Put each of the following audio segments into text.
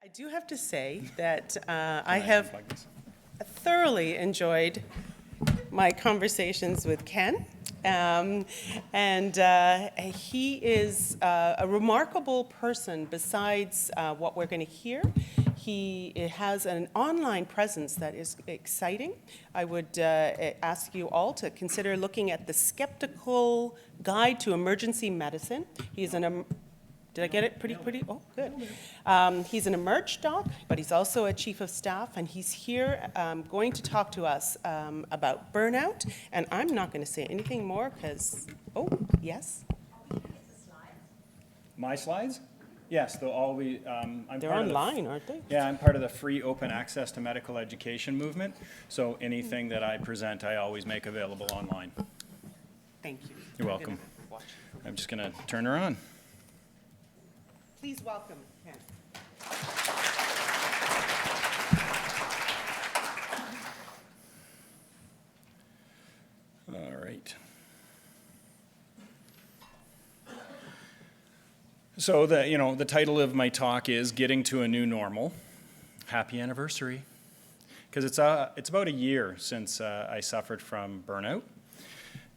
I do have to say that I have thoroughly enjoyed my conversations with Ken. He is a remarkable person besides what we're going to hear. He has an online presence that is exciting. I would ask you all to consider looking at the Skeptical Guide to Emergency Medicine. He's did I get it pretty? Oh, good. He's an emerge doc, but he's also a chief of staff, and he's here going to talk to us about burnout. And I'm not going to say anything more because, oh, yes? My slides? Yes, they'll all be. They're online, aren't they? Yeah, I'm part of the free open access to medical education movement. So anything that I present, I always make available online. Thank you. You're welcome. I'm just going to turn her on. Please welcome Ken. All right. So the title of my talk is Getting to a New Normal. Happy anniversary. Because it's about a year since I suffered from burnout.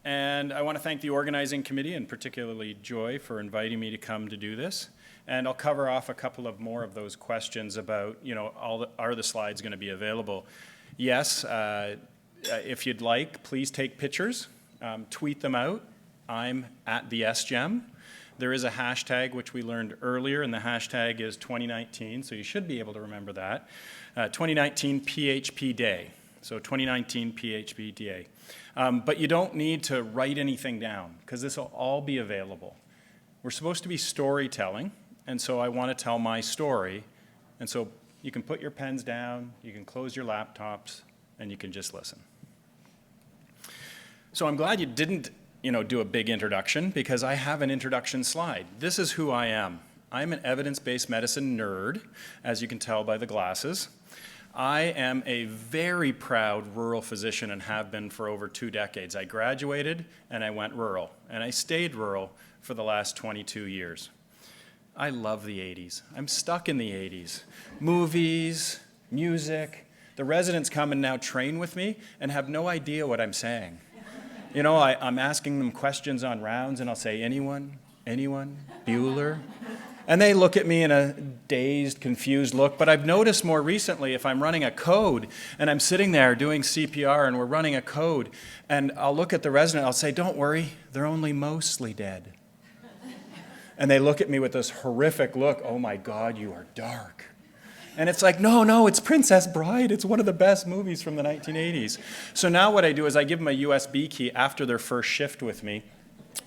And I want to thank the organizing committee, and particularly Joy, for inviting me to come to do this. And I'll cover off a couple of more of those questions about, are the slides going to be available? Yes, if you'd like, please take pictures, tweet them out. I'm at the SGEM. There is a hashtag which we learned earlier, and the hashtag is 2019, so you should be able to remember that. 2019 PHP Day, so 2019 PHP Day. But you don't need to write anything down, because this will all be available. We're supposed to be storytelling, and so I want to tell my story. And so you can put your pens down, you can close your laptops, and you can just listen. So I'm glad you didn't do a big introduction, because I have an introduction slide. This is who I am. I'm an evidence-based medicine nerd, as you can tell by the glasses. I am a very proud rural physician and have been for over 2 decades. I graduated and I went rural, and I stayed rural for the last 22 years. I love the 80s. I'm stuck in the 80s. Movies, music. The residents come and now train with me and have no idea what I'm saying. I'm asking them questions on rounds, and I'll say, anyone, Bueller? And they look at me in a dazed, confused look. But I've noticed more recently, if I'm running a code and I'm sitting there doing CPR and we're running a code, and I'll look at the resident, I'll say, don't worry, they're only mostly dead. And they look at me with this horrific look, oh my God, you are dark. And it's like, no, it's Princess Bride. It's one of the best movies from the 1980s. So now what I do is I give them a USB key after their first shift with me,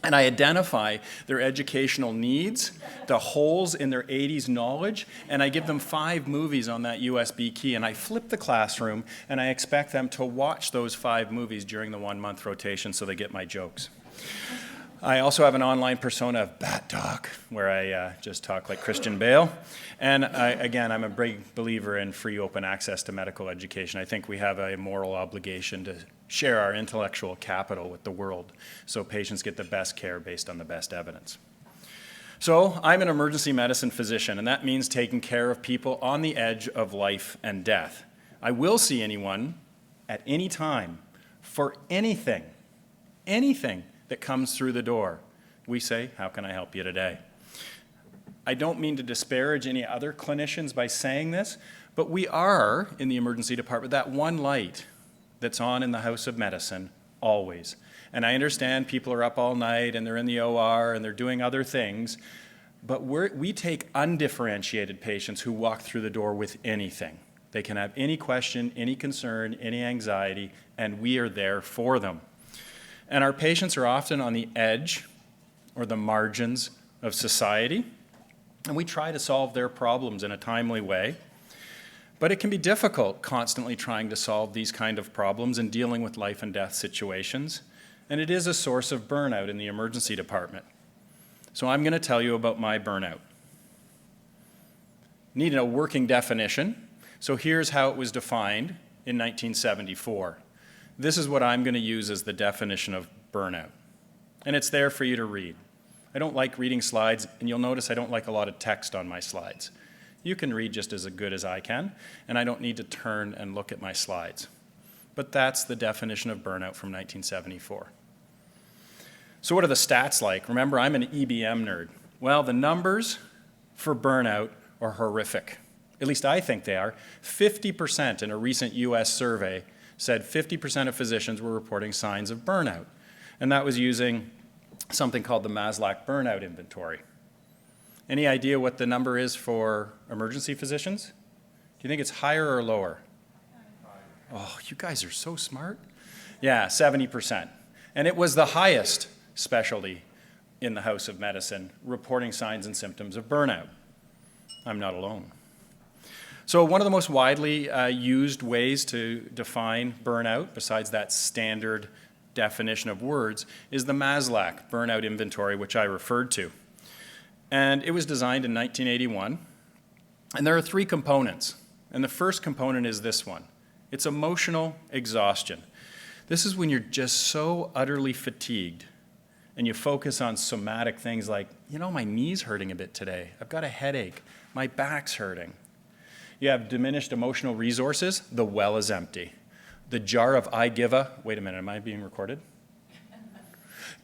and I identify their educational needs, the holes in their 80s knowledge, and I give them 5 movies on that USB key, and I flip the classroom, and I expect them to watch those 5 movies during the 1-month rotation so they get my jokes. I also have an online persona of BatDoc, where I just talk like Christian Bale. And I'm a big believer in free open access to medical education. I think we have a moral obligation to share our intellectual capital with the world so patients get the best care based on the best evidence. So I'm an emergency medicine physician, and that means taking care of people on the edge of life and death. I will see anyone at any time for anything that comes through the door. We say, how can I help you today? I don't mean to disparage any other clinicians by saying this, but we are, in the emergency department, that one light that's on in the house of medicine, always. And I understand people are up all night and they're in the OR and they're doing other things, but we take undifferentiated patients who walk through the door with anything. They can have any question, any concern, any anxiety, and we are there for them. And our patients are often on the edge or the margins of society, and we try to solve their problems in a timely way. But it can be difficult constantly trying to solve these kind of problems and dealing with life and death situations, and it is a source of burnout in the emergency department. So I'm going to tell you about my burnout. Need a working definition, so here's how it was defined in 1974. This is what I'm going to use as the definition of burnout. And it's there for you to read. I don't like reading slides, and you'll notice I don't like a lot of text on my slides. You can read just as good as I can, and I don't need to turn and look at my slides. But that's the definition of burnout from 1974. So what are the stats like? Remember, I'm an EBM nerd. Well, the numbers for burnout are horrific. At least I think they are. 50% in a recent US survey said 50% of physicians were reporting signs of burnout. And that was using something called the Maslach Burnout Inventory. Any idea what the number is for emergency physicians? Do you think it's higher or lower? Oh, you guys are so smart. Yeah, 70%. And it was the highest specialty in the House of Medicine reporting signs and symptoms of burnout. I'm not alone. So one of the most widely used ways to define burnout, besides that standard definition of words, is the Maslach Burnout Inventory, which I referred to. And it was designed in 1981. And there are 3 components. And the first component is this one. It's emotional exhaustion. This is when you're just so utterly fatigued and you focus on somatic things like, you know, my knee's hurting a bit today. I've got a headache. My back's hurting. You have diminished emotional resources. The well is empty. The jar of I give a, wait a minute, am I being recorded?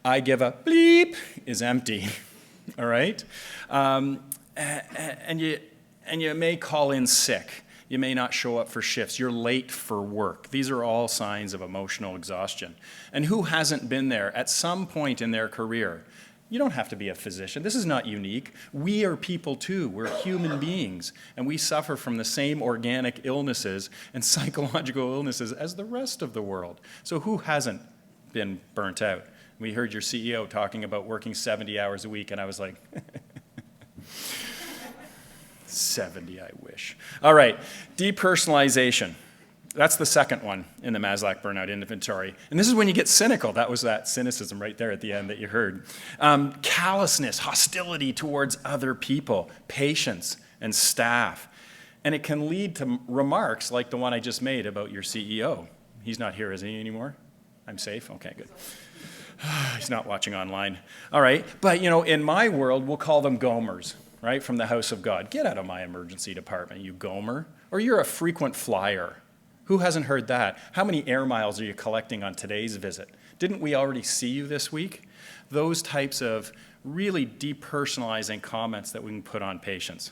I give a bleep is empty, all right? And you may call in sick. You may not show up for shifts. You're late for work. These are all signs of emotional exhaustion. And who hasn't been there at some point in their career? You don't have to be a physician. This is not unique. We are people too. We're human beings. And we suffer from the same organic illnesses and psychological illnesses as the rest of the world. So who hasn't been burnt out? We heard your CEO talking about working 70 hours a week, and I was like, 70, I wish. All right, depersonalization. That's the second one in the Maslach Burnout Inventory. And this is when you get cynical. That was that cynicism right there at the end that you heard. Callousness, hostility towards other people, patients and staff. And it can lead to remarks like the one I just made about your CEO. He's not here, is he, anymore? I'm safe? Okay, good. He's not watching online. All right, but you know, in my world, we'll call them Gomers, right, from the house of God. Get out of my emergency department, you Gomer. Or you're a frequent flyer. Who hasn't heard that? How many air miles are you collecting on today's visit? Didn't we already see you this week? Those types of really depersonalizing comments that we can put on patients.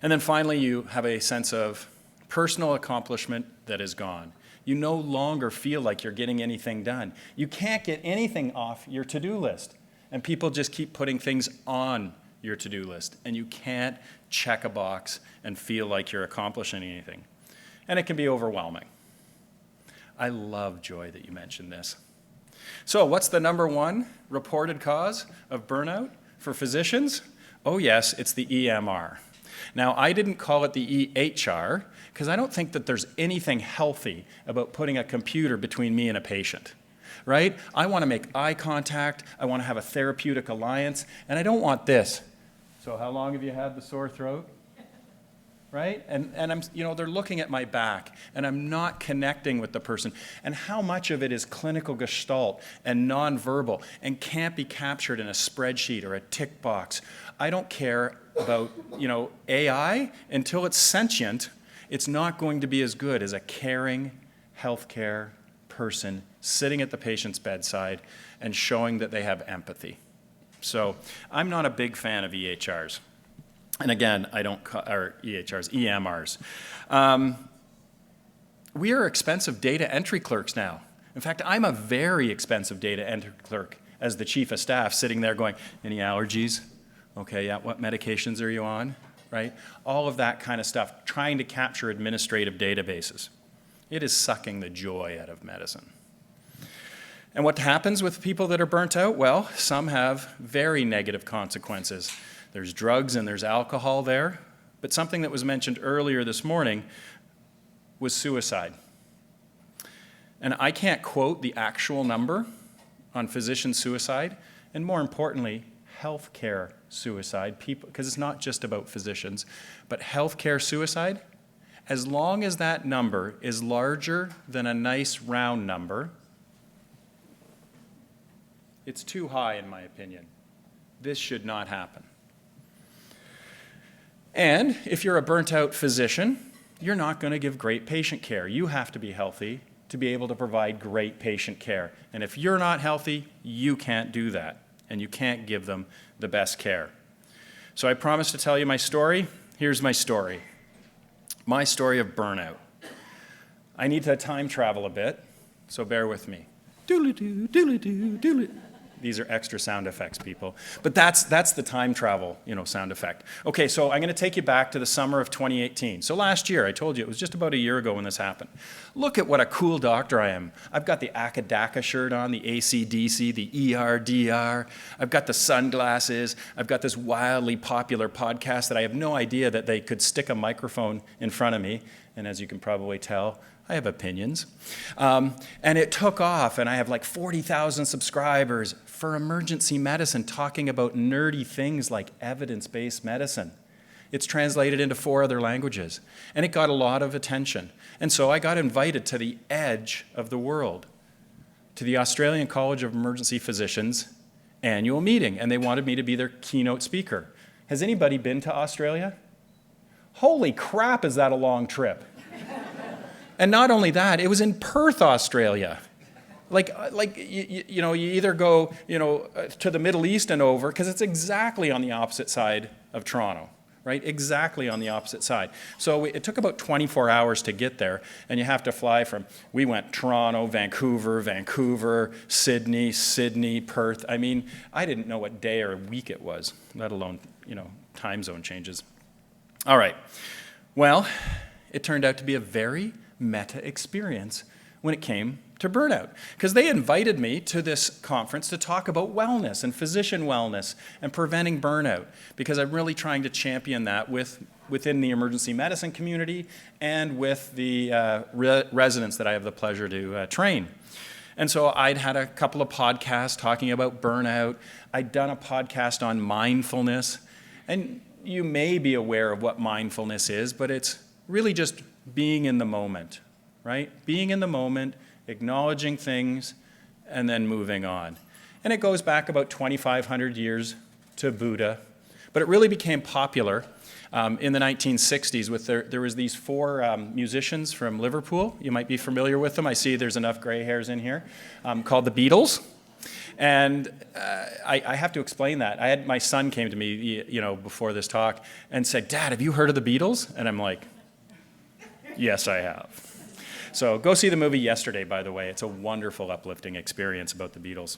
And then finally, you have a sense of personal accomplishment that is gone. You no longer feel like you're getting anything done. You can't get anything off your to-do list. And people just keep putting things on your to-do list. And you can't check a box and feel like you're accomplishing anything. And it can be overwhelming. I love, Joy, that you mentioned this. So what's the number one reported cause of burnout for physicians? Oh yes, it's the EMR. Now, I didn't call it the EHR because I don't think that there's anything healthy about putting a computer between me and a patient, right? I want to make eye contact, I want to have a therapeutic alliance, and I don't want this. So how long have you had the sore throat? Right? And I'm, you know, they're looking at my back and I'm not connecting with the person. And how much of it is clinical gestalt and nonverbal and can't be captured in a spreadsheet or a tick box? I don't care about, you know, AI until it's sentient. It's not going to be as good as a caring healthcare person sitting at the patient's bedside and showing that they have empathy. So I'm not a big fan of EHRs. And again, I don't call, or EHRs, EMRs. We are expensive data entry clerks now. In fact, I'm a very expensive data entry clerk as the chief of staff sitting there going, any allergies? Okay, yeah, what medications are you on? Right? All of that kind of stuff, trying to capture administrative databases. It is sucking the joy out of medicine. And what happens with people that are burnt out? Well, some have very negative consequences. There's drugs and there's alcohol there, but something that was mentioned earlier this morning was suicide. And I can't quote the actual number on physician suicide, and more importantly, healthcare suicide, because it's not just about physicians, but healthcare suicide, as long as that number is larger than a nice round number, it's too high in my opinion. This should not happen. And if you're a burnt-out physician, you're not going to give great patient care. You have to be healthy to be able to provide great patient care. And if you're not healthy, you can't do that, and you can't give them the best care. So I promised to tell you my story. Here's my story. My story of burnout. I need to time travel a bit, so bear with me. Doodly-doo, doodly-doo, doodly. These are extra sound effects, people. But that's the time travel, sound effect. Okay, so I'm going to take you back to the summer of 2018. So last year, I told you, it was just about a year ago when this happened. Look at what a cool doctor I am. I've got the ACADACA shirt on, the ACDC, the ERDR. I've got the sunglasses. I've got this wildly popular podcast that I have no idea that they could stick a microphone in front of me. And as you can probably tell, I have opinions. And it took off, and I have like 40,000 subscribers for emergency medicine talking about nerdy things like evidence-based medicine. It's translated into 4 other languages, and it got a lot of attention. And so I got invited to the edge of the world, to the Australian College of Emergency Physicians annual meeting, and they wanted me to be their keynote speaker. Has anybody been to Australia? Holy crap, is that a long trip? And not only that, it was in Perth, Australia. You either go, to the Middle East and over, because it's exactly on the opposite side of Toronto, right? Exactly on the opposite side. So it took about 24 hours to get there, and you have to fly we went Toronto, Vancouver, Sydney, Perth. I mean, I didn't know what day or week it was, let alone, time zone changes. All right. Well, it turned out to be a very meta experience when it came to burnout, because they invited me to this conference to talk about wellness and physician wellness and preventing burnout, because I'm really trying to champion that within the emergency medicine community and with the residents that I have the pleasure to train. And so I'd had a couple of podcasts talking about burnout. I'd done a podcast on mindfulness, and you may be aware of what mindfulness is, but it's really just being in the moment, right? Being in the moment, acknowledging things, and then moving on. And it goes back about 2,500 years to Buddha, but it really became popular in the 1960s. There was these 4 musicians from Liverpool. You might be familiar with them. I see there's enough gray hairs in here, called the Beatles. And I have to explain that. My son came to me, before this talk and said, "Dad, have you heard of the Beatles?" And I'm like, "Yes, I have." So go see the movie Yesterday, by the way. It's a wonderful, uplifting experience about the Beatles.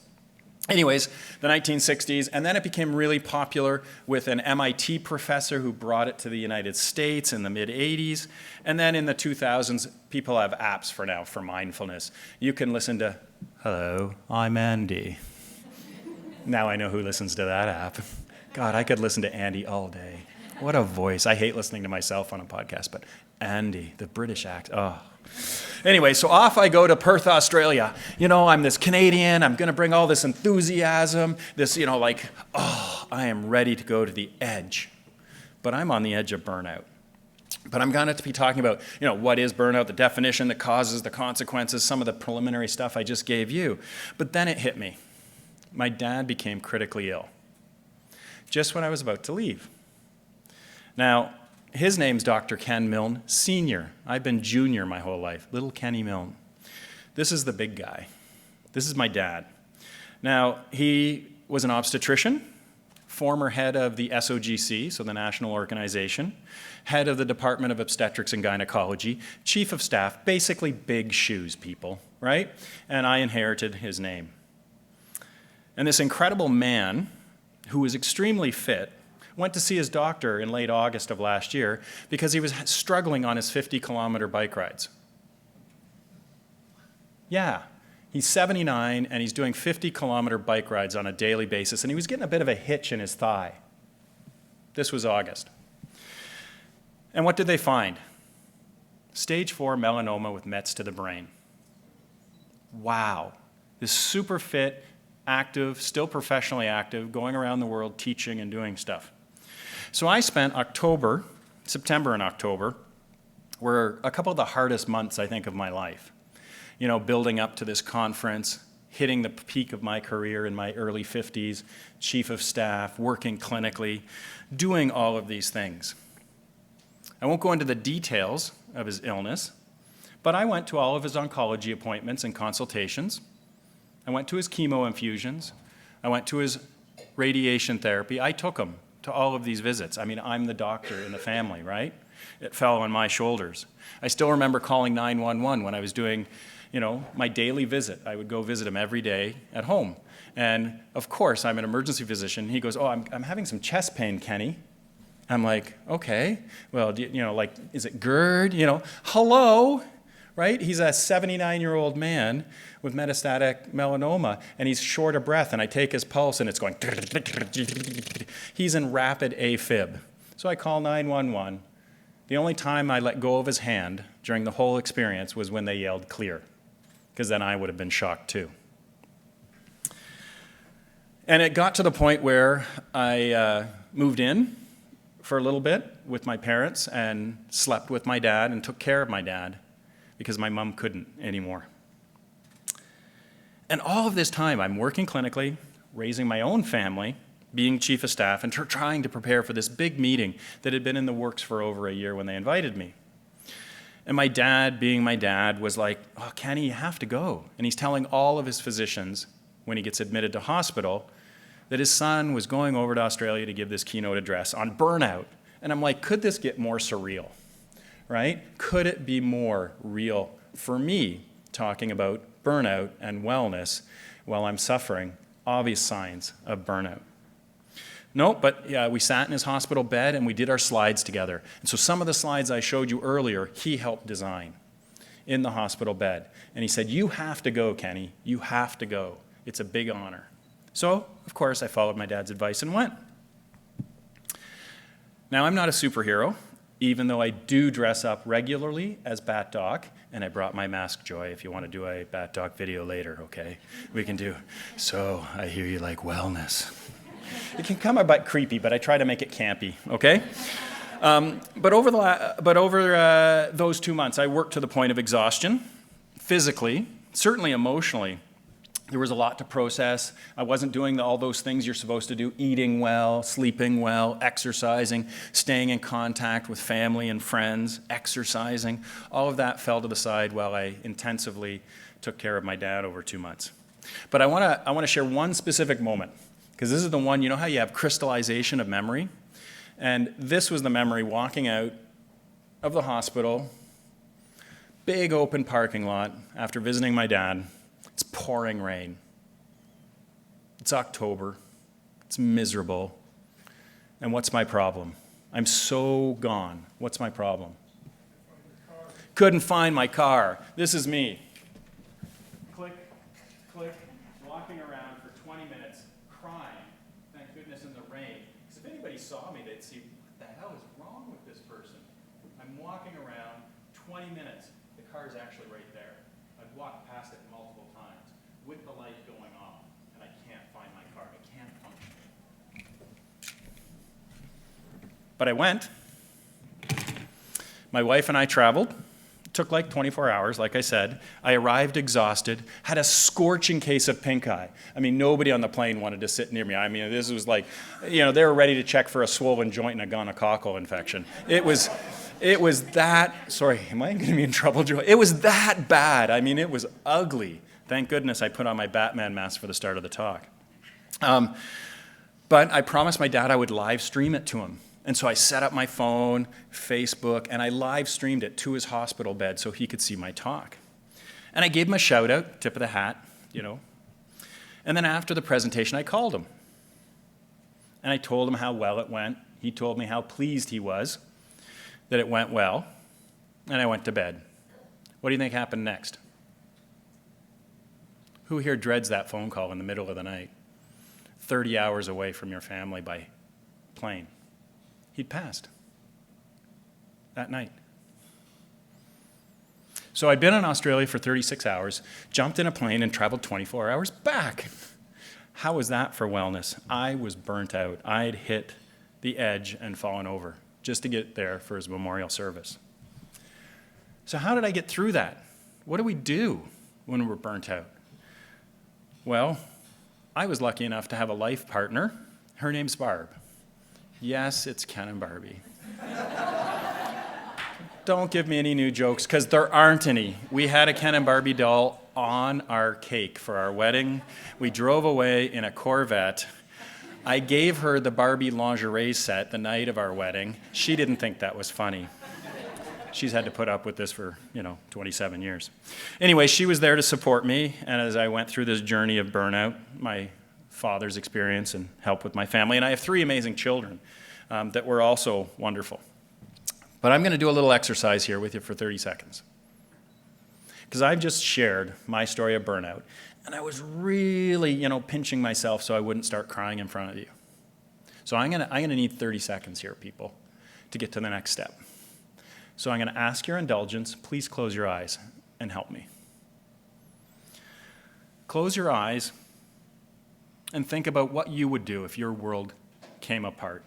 Anyways, the 1960s, and then it became really popular with an MIT professor who brought it to the United States in the mid-'80s. And then in the 2000s, people have apps for mindfulness. You can listen to, "Hello, I'm Andy." Now I know who listens to that app. God, I could listen to Andy all day. What a voice. I hate listening to myself on a podcast, but Andy, the British accent, oh. Anyway, so off I go to Perth, Australia. I'm this Canadian. I'm going to bring all this enthusiasm, this, I am ready to go to the edge. But I'm on the edge of burnout. But I'm going to be talking about, what is burnout, the definition, the causes, the consequences, some of the preliminary stuff I just gave you. But then it hit me. My dad became critically ill just when I was about to leave. Now, his name's Dr. Ken Milne Sr. I've been junior my whole life, little Kenny Milne. This is the big guy. This is my dad. Now, he was an obstetrician, former head of the SOGC, so the national organization, head of the Department of Obstetrics and Gynecology, chief of staff, basically big shoes, people, right? And I inherited his name. And this incredible man, who was extremely fit, went to see his doctor in late August of last year because he was struggling on his 50-kilometer bike rides. Yeah, he's 79 and he's doing 50-kilometer bike rides on a daily basis, and he was getting a bit of a hitch in his thigh. This was August. And what did they find? Stage 4 melanoma with mets to the brain. Wow. This super fit, active, still professionally active, going around the world teaching and doing stuff. So I spent September and October, were a couple of the hardest months, I think, of my life. Building up to this conference, hitting the peak of my career in my early 50s, chief of staff, working clinically, doing all of these things. I won't go into the details of his illness, but I went to all of his oncology appointments and consultations. I went to his chemo infusions. I went to his radiation therapy. I took him to all of these visits. I mean, I'm the doctor in the family, right? It fell on my shoulders. I still remember calling 911 when I was doing, my daily visit. I would go visit him every day at home. And of course, I'm an emergency physician. He goes, "Oh, I'm having some chest pain, Kenny." I'm like, "Okay, well, is it GERD? Hello?" Right? He's a 79-year-old man with metastatic melanoma, and he's short of breath, and I take his pulse, and it's going, he's in rapid AFib. So I call 911. The only time I let go of his hand during the whole experience was when they yelled clear, because then I would have been shocked too. And it got to the point where I moved in for a little bit with my parents and slept with my dad and took care of my dad, because my mom couldn't anymore. And all of this time, I'm working clinically, raising my own family, being chief of staff, and trying to prepare for this big meeting that had been in the works for over a year when they invited me. And my dad, being my dad, was like, "Oh, Kenny, you have to go." And he's telling all of his physicians, when he gets admitted to hospital, that his son was going over to Australia to give this keynote address on burnout. And I'm like, could this get more surreal? Right? Could it be more real for me talking about burnout and wellness while I'm suffering obvious signs of burnout? No, but yeah, we sat in his hospital bed and we did our slides together. And so some of the slides I showed you earlier, he helped design in the hospital bed. And he said, "You have to go, Kenny. You have to go. It's a big honor." So, of course, I followed my dad's advice and went. Now, I'm not a superhero, even though I do dress up regularly as BatDoc, and I brought my mask, Joy, if you want to do a BatDoc video later, okay? We can do. So, I hear you like wellness. It can come a bit creepy, but I try to make it campy, okay? But over those 2 months, I worked to the point of exhaustion, physically, certainly emotionally. There was a lot to process. I wasn't doing all those things you're supposed to do: eating well, sleeping well, exercising, staying in contact with family and friends, exercising. All of that fell to the side while I intensively took care of my dad over 2 months. But I want to share one specific moment, because this is the one, how you have crystallization of memory? And this was the memory walking out of the hospital, big open parking lot after visiting my dad. It's pouring rain. It's October. It's miserable. And what's my problem? I'm so gone. What's my problem? Couldn't find my car. This is me. Click, click, walking around for 20 minutes, crying. Thank goodness in the rain. Because if anybody saw me, they'd see, what the hell is wrong with this person? I'm walking around 20 minutes. The car is actually right there. I've walked past it multiple times with the light going off, and I can't find my car. I can't function. But I went. My wife and I traveled. It took like 24 hours, like I said. I arrived exhausted, had a scorching case of pink eye. I mean, nobody on the plane wanted to sit near me. I mean, this was like, they were ready to check for a swollen joint and a gonococcal infection. It was that, sorry, am I going to be in trouble, Joe? It was that bad. I mean, it was ugly. Thank goodness I put on my Batman mask for the start of the talk. But I promised my dad I would live stream it to him. And so I set up my phone, Facebook, and I live streamed it to his hospital bed so he could see my talk. And I gave him a shout out, tip of the hat, And then after the presentation, I called him. And I told him how well it went. He told me how pleased he was that it went well. And I went to bed. What do you think happened next? Who here dreads that phone call in the middle of the night? 30 hours away from your family by plane. He'd passed that night. So I'd been in Australia for 36 hours, jumped in a plane, and traveled 24 hours back. How was that for wellness? I was burnt out. I'd hit the edge and fallen over just to get there for his memorial service. So how did I get through that? What do we do when we're burnt out? Well, I was lucky enough to have a life partner. Her name's Barb. Yes, it's Ken and Barbie. Don't give me any new jokes, because there aren't any. We had a Ken and Barbie doll on our cake for our wedding. We drove away in a Corvette. I gave her the Barbie lingerie set the night of our wedding. She didn't think that was funny. She's had to put up with this for, 27 years. Anyway, she was there to support me, and as I went through this journey of burnout, my father's experience and help with my family, and I have 3 amazing children that were also wonderful. But I'm going to do a little exercise here with you for 30 seconds. Because I've just shared my story of burnout, and I was really, pinching myself so I wouldn't start crying in front of you. So I'm going to need 30 seconds here, people, to get to the next step. So I'm going to ask your indulgence. Please close your eyes and help me. Close your eyes and think about what you would do if your world came apart.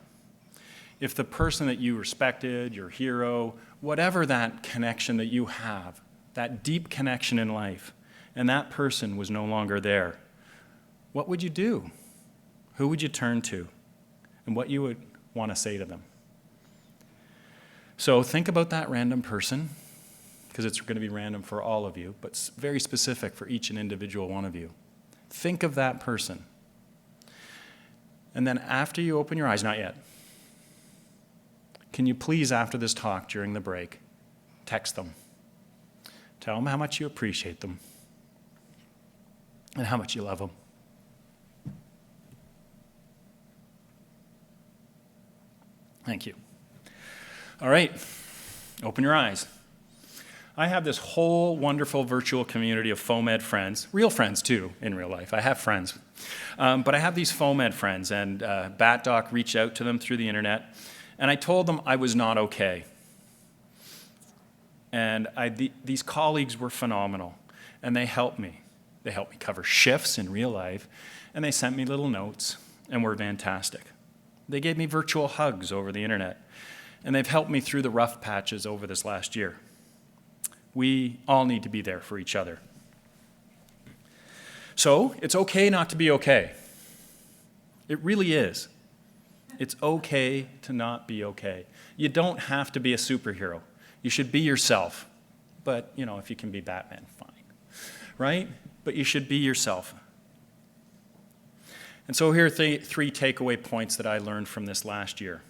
If the person that you respected, your hero, whatever that connection that you have, that deep connection in life, and that person was no longer there, what would you do? Who would you turn to? And what you would want to say to them? So think about that random person, because it's going to be random for all of you, but very specific for each and individual one of you. Think of that person. And then after you open your eyes, not yet, can you please, after this talk, during the break, text them. Tell them how much you appreciate them and how much you love them. Thank you. All right, open your eyes. I have this whole wonderful virtual community of FOAMed friends, real friends too, in real life. I have friends. But I have these FOAMed friends, and BatDoc reached out to them through the internet, and I told them I was not okay. And these colleagues were phenomenal, and they helped me. They helped me cover shifts in real life, and they sent me little notes, and were fantastic. They gave me virtual hugs over the internet, and they've helped me through the rough patches over this last year. We all need to be there for each other. So, it's okay not to be okay. It really is. It's okay to not be okay. You don't have to be a superhero. You should be yourself. But, if you can be Batman, fine. Right? But you should be yourself. And so here are 3 takeaway points that I learned from this last year.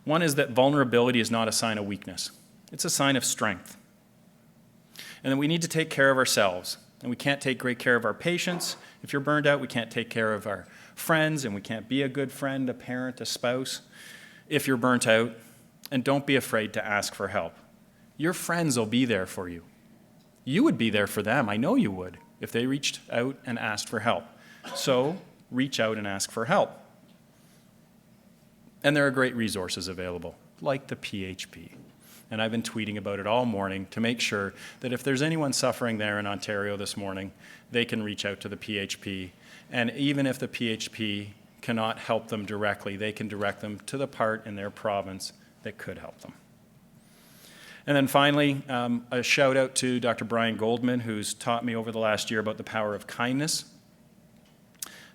One is that vulnerability is not a sign of weakness. It's a sign of strength. And then we need to take care of ourselves. And we can't take great care of our patients. If you're burned out, we can't take care of our friends, and we can't be a good friend, a parent, a spouse if you're burnt out. And don't be afraid to ask for help. Your friends will be there for you. You would be there for them. I know you would if they reached out and asked for help. So reach out and ask for help. And there are great resources available, like the PHP. And I've been tweeting about it all morning to make sure that if there's anyone suffering there in Ontario this morning, they can reach out to the PHP. And even if the PHP cannot help them directly, they can direct them to the part in their province that could help them. And then finally, a shout out to Dr. Brian Goldman, who's taught me over the last year about the power of kindness.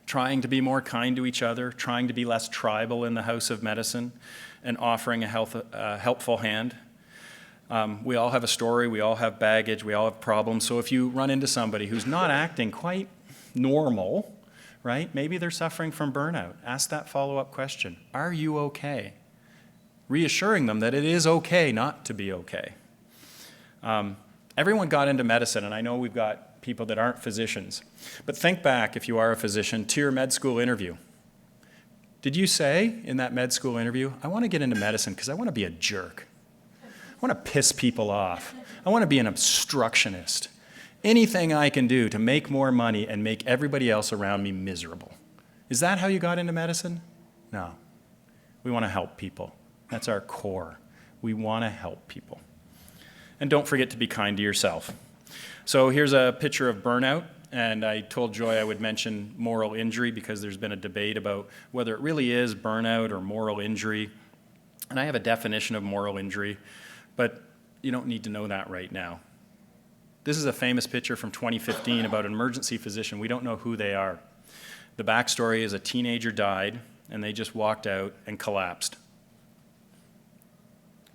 Trying to be more kind to each other, trying to be less tribal in the house of medicine, and offering a helpful hand. We all have a story, we all have baggage, we all have problems. So if you run into somebody who's not acting quite normal, right? Maybe they're suffering from burnout. Ask that follow-up question. Are you okay? Reassuring them that it is okay not to be okay. Everyone got into medicine, and I know we've got people that aren't physicians. But think back, if you are a physician, to your med school interview. Did you say in that med school interview, I want to get into medicine because I want to be a jerk. I want to piss people off. I want to be an obstructionist. Anything I can do to make more money and make everybody else around me miserable. Is that how you got into medicine? No. We want to help people. That's our core. We want to help people. And don't forget to be kind to yourself. So here's a picture of burnout, and I told Joy I would mention moral injury because there's been a debate about whether it really is burnout or moral injury. And I have a definition of moral injury, but you don't need to know that right now. This is a famous picture from 2015 about an emergency physician. We don't know who they are. The backstory is a teenager died, and they just walked out and collapsed.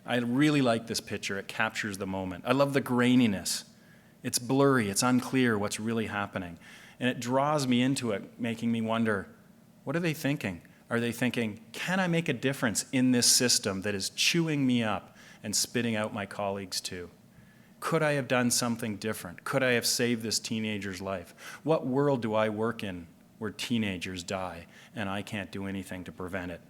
I really like this picture. It captures the moment. I love the graininess. It's blurry. It's unclear what's really happening. And it draws me into it, making me wonder, what are they thinking? Are they thinking, can I make a difference in this system that is chewing me up and spitting out my colleagues too? Could I have done something different? Could I have saved this teenager's life? What world do I work in where teenagers die and I can't do anything to prevent it?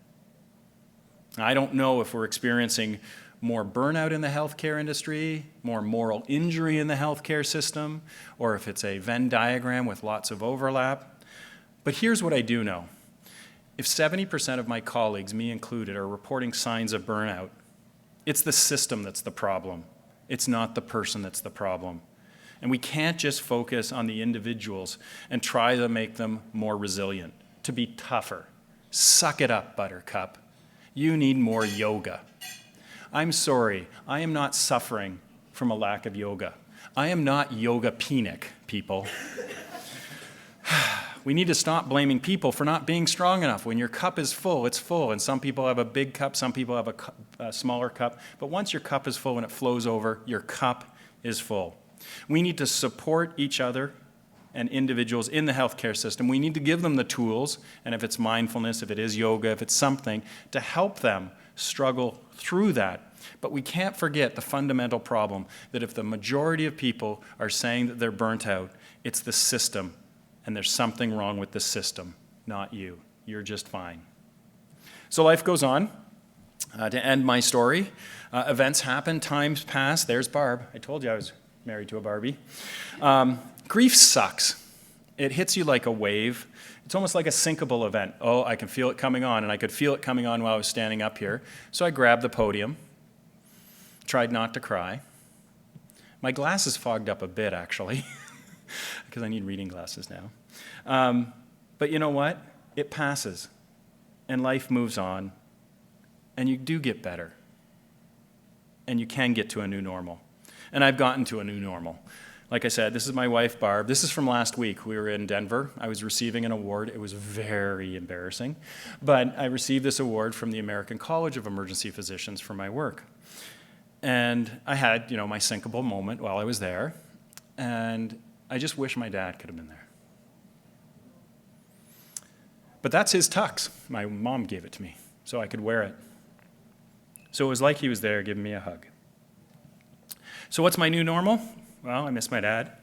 I don't know if we're experiencing more burnout in the healthcare industry, more moral injury in the healthcare system, or if it's a Venn diagram with lots of overlap. But here's what I do know. If 70% of my colleagues, me included, are reporting signs of burnout, it's the system that's the problem. It's not the person that's the problem. And we can't just focus on the individuals and try to make them more resilient, to be tougher. Suck it up, Buttercup. You need more yoga. I'm sorry, I am not suffering from a lack of yoga. I am not yoga-penic, people. We need to stop blaming people for not being strong enough. When your cup is full, it's full. And some people have a big cup, some people have a smaller cup. But once your cup is full and it flows over, your cup is full. We need to support each other and individuals in the healthcare system. We need to give them the tools, and if it's mindfulness, if it is yoga, if it's something, to help them struggle through that. But we can't forget the fundamental problem that if the majority of people are saying that they're burnt out, it's the system, and there's something wrong with the system, not you. You're just fine. So life goes on. To end my story, events happen, times pass. There's Barb. I told you I was married to a Barbie. Grief sucks. It hits you like a wave. It's almost like a sinkable event. Oh, I can feel it coming on, and I could feel it coming on while I was standing up here. So I grabbed the podium, tried not to cry. My glasses fogged up a bit, actually, because I need reading glasses now. But you know what? It passes, and life moves on, and you do get better, and you can get to a new normal. And I've gotten to a new normal. Like I said, this is my wife, Barb. This is from last week. We were in Denver. I was receiving an award. It was very embarrassing. But I received this award from the American College of Emergency Physicians for my work. And I had, my sinkable moment while I was there. And I just wish my dad could have been there. But that's his tux. My mom gave it to me so I could wear it. So it was like he was there giving me a hug. So what's my new normal? Well, I miss my dad.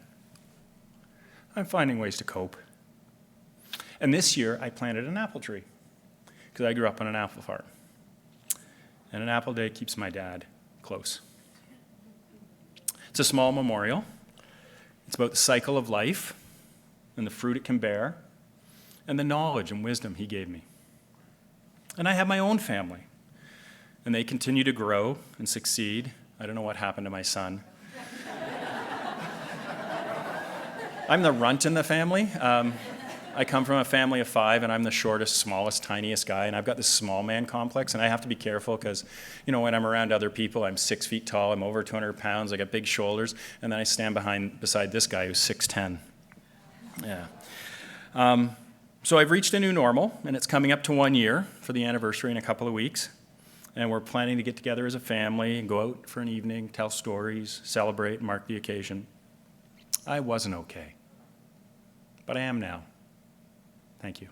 I'm finding ways to cope. And this year, I planted an apple tree because I grew up on an apple farm. And an apple day keeps my dad close. It's a small memorial. It's about the cycle of life and the fruit it can bear and the knowledge and wisdom he gave me. And I have my own family. And they continue to grow and succeed. I don't know what happened to my son. I'm the runt in the family. I come from a family of 5, and I'm the shortest, smallest, tiniest guy, and I've got this small man complex, and I have to be careful because, when I'm around other people, I'm 6 feet tall, I'm over 200 pounds, I got big shoulders, and then I stand beside this guy who's 6'10". Yeah. So I've reached a new normal, and it's coming up to 1 year for the anniversary in a couple of weeks, and we're planning to get together as a family and go out for an evening, tell stories, celebrate, mark the occasion. I wasn't okay, but I am now. Thank you.